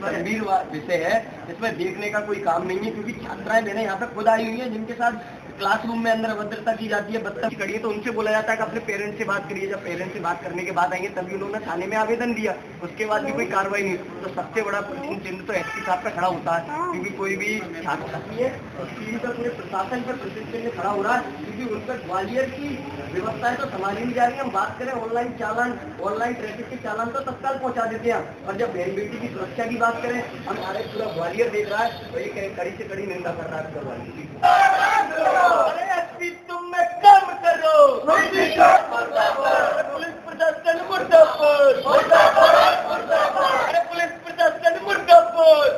गंभीर विषय है, इसमें देखने का कोई काम नहीं है, क्योंकि छात्राएं मैंने यहाँ पे खुद आई हुई हैं जिनके साथ क्लासरूम में अंदर अभद्रता की जाती है, बदतमीजी करिए, तो उनसे बोला जाता है कि अपने पेरेंट्स से बात करिए। जब पेरेंट्स से बात करने के बाद आएंगे तभी उन्होंने थाने में आवेदन दिया, उसके बाद भी कोई कार्रवाई नहीं। तो सबसे बड़ा प्रश्न चिन्ह तो एसपी साहब का खड़ा होता है, क्योंकि कोई भी छात्र है तो सीढ़ी पर पूरे प्रशासन पर प्रश्न चिन्ह खड़ा हो रहा है, क्योंकि उन पर ग्वालियर की व्यवस्थाएं तो संभाली नहीं जा रही है। हम बात करें ऑनलाइन चालान, ऑनलाइन ट्रैफिक के चालान तो तत्काल पहुंचा देते हैं, और जब बहन बेटी की सुरक्षा की बात करें, हमारे पूरा ग्वालियर देख रहा है, तो ये कड़ी से कड़ी निंदा कर रहा है ग्वालियर की। तुम में काम करो, पुलिस प्रशासन मुर्दाबाद, पुलिस प्रशासन मुर्दाबाद,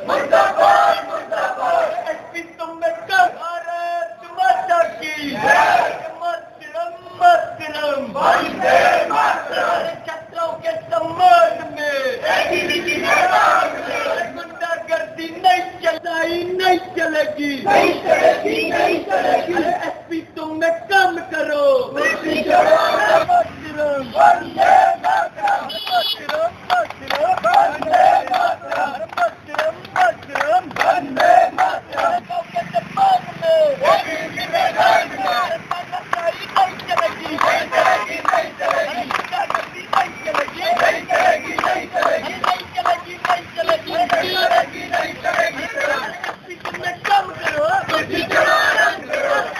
एसपी तुम में काम, भारत माता की छात्रों के सम्मान में गुंडागर्दी नहीं चलेगी। एसपी तुम में काम करो,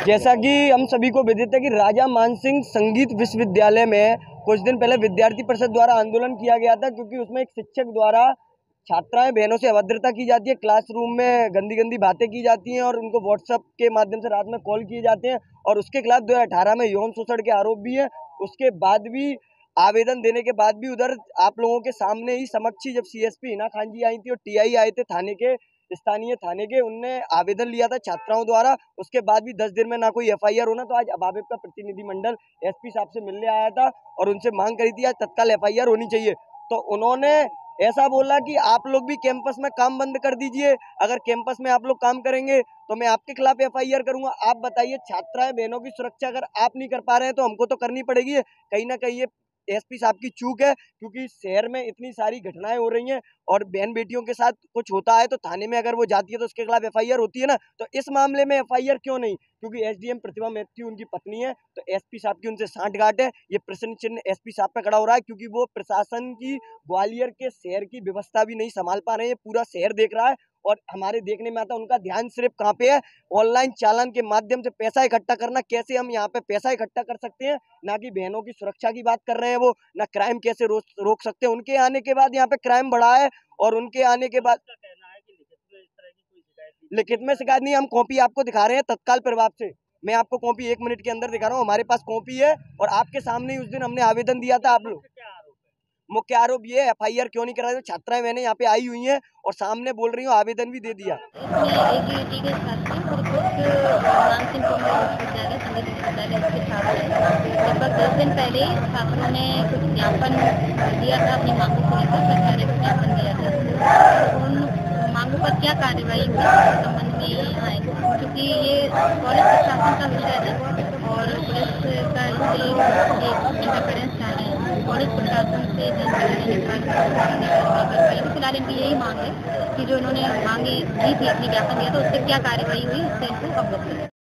जैसा कि हम सभी को विदित है कि राजा मानसिंह संगीत विश्वविद्यालय में कुछ दिन पहले विद्यार्थी परिषद द्वारा आंदोलन किया गया था, क्योंकि उसमें एक शिक्षक द्वारा छात्राएं बहनों से अभद्रता की जाती है, क्लासरूम में गंदी गंदी बातें की जाती हैं और उनको व्हाट्सएप के माध्यम से रात में कॉल किए जाते हैं, और उसके खिलाफ 2018 में यौन शोषण के आरोप भी हैं। उसके बाद भी आवेदन देने के बाद भी उधर आप लोगों के सामने ही समक्ष ही जब सीएसपी हिना खान जी आई थी और टीआई आए थे थाने के, स्थानीय थाने के, उनने आवेदन लिया था छात्राओं द्वारा, उसके बाद भी 10 दिन में ना कोई एफआईआर होना। तो आज अबाबिप का प्रतिनिधिमंडल एसपी साहब से मिलने आया था और उनसे मांग करी थी आज तत्काल एफआईआर होनी चाहिए। तो उन्होंने ऐसा बोला कि आप लोग भी कैंपस में काम बंद कर दीजिए, अगर कैंपस में आप लोग काम करेंगे तो मैं आपके खिलाफ एफआईआर करूंगा। आप बताइए, छात्राएं बहनों की सुरक्षा अगर आप नहीं कर पा रहे हैं तो हमको तो करनी पड़ेगी। कहीं ना कहीं ये एसपी साहब की चूक है, क्योंकि शहर में इतनी सारी घटनाएं हो रही हैं और बहन बेटियों के साथ कुछ होता है तो थाने में अगर वो जाती है तो उसके खिलाफ एफआईआर होती है ना, तो इस मामले में एफआईआर क्यों नहीं? क्योंकि एसडीएम प्रतिभा मैथ्यू उनकी पत्नी है, तो एसपी साहब की उनसे सांठगांठ है। ये प्रश्न चिन्ह एसपी साहब पे खड़ा हो रहा है, क्योंकि वो प्रशासन की ग्वालियर के शहर की व्यवस्था भी नहीं संभाल पा रहे हैं। पूरा शहर देख रहा है और हमारे देखने में आता है उनका ध्यान सिर्फ कहाँ पे है, ऑनलाइन चालान के माध्यम से पैसा इकट्ठा करना। कैसे हम यहाँ पे पैसा इकट्ठा कर सकते हैं, ना कि बहनों की सुरक्षा की बात कर रहे हैं वो, ना क्राइम कैसे रोक सकते हैं। उनके आने के बाद यहाँ पे क्राइम बढ़ा है, और उनके आने के बाद लिखित में शिकायत नहीं, हम कॉपी आपको दिखा रहे हैं तत्काल प्रभाव से। मैं आपको कॉपी 1 मिनट के अंदर दिखा रहा हूँ, हमारे पास कॉपी है और आपके सामने ही उस दिन हमने आवेदन दिया था। आप लोग मुख्य आरोप ये एफआईआर क्यों नहीं करा रहे? छात्राएं मैंने यहाँ पे आई हुई हैं और सामने बोल रही हूँ आवेदन भी दे दिया। लगभग 10 दिन पहले छात्रों ने कुछ ज्ञापन दिया था, अपनी मांगों को लेकर सरकार को ज्ञापन दिया था। उन मांगों पर क्या कार्रवाई संबंध में ये आए, क्योंकि ये कॉलेज प्रशासन का विषय है और पुलिस का इससे इंटरफेरेंस चाह रहे हैं। कॉलेज प्रशासन से फिलहाल इनकी यही मांग है कि जो इन्होंने मांगे दी थी, अपनी ज्ञापन दिया था, उससे क्या कार्रवाई हुई, उससे इनको अवगत करें।